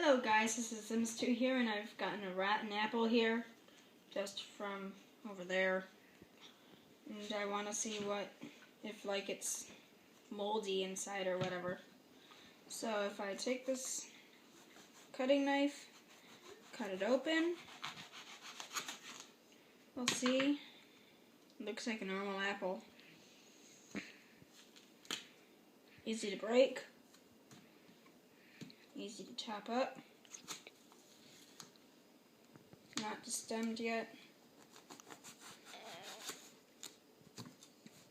Hello guys, this is Sims2 here, and I've gotten a rotten apple here, just from over there, and I want to see if it's moldy inside or whatever. So if I take this cutting knife, cut it open, we'll see. It looks like a normal apple. Easy to break. Easy to chop up. Not destemmed yet.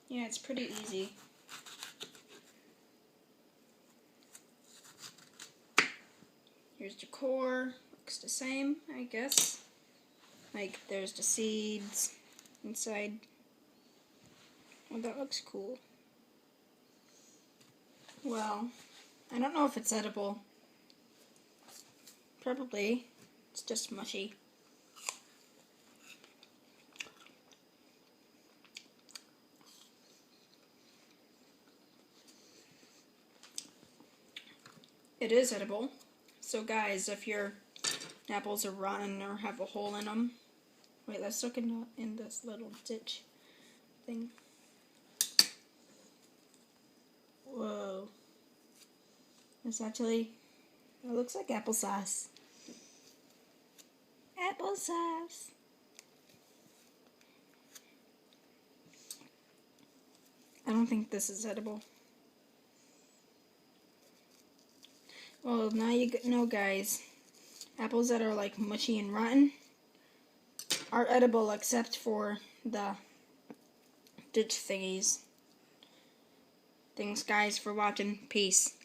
Yeah, it's pretty easy. Here's the core. Looks the same, I guess. Like, there's the seeds inside. Oh, that looks cool. Well, I don't know if it's edible. Probably. It's just mushy. It is edible. So guys, if your apples are rotten or have a hole in them, wait, let's look in this little ditch thing. Whoa. It's actually, it looks like applesauce. Applesauce. I don't think this is edible. Well, now you know, guys, apples that are like mushy and rotten are edible except for the ditch thingies. Thanks, guys, for watching. Peace.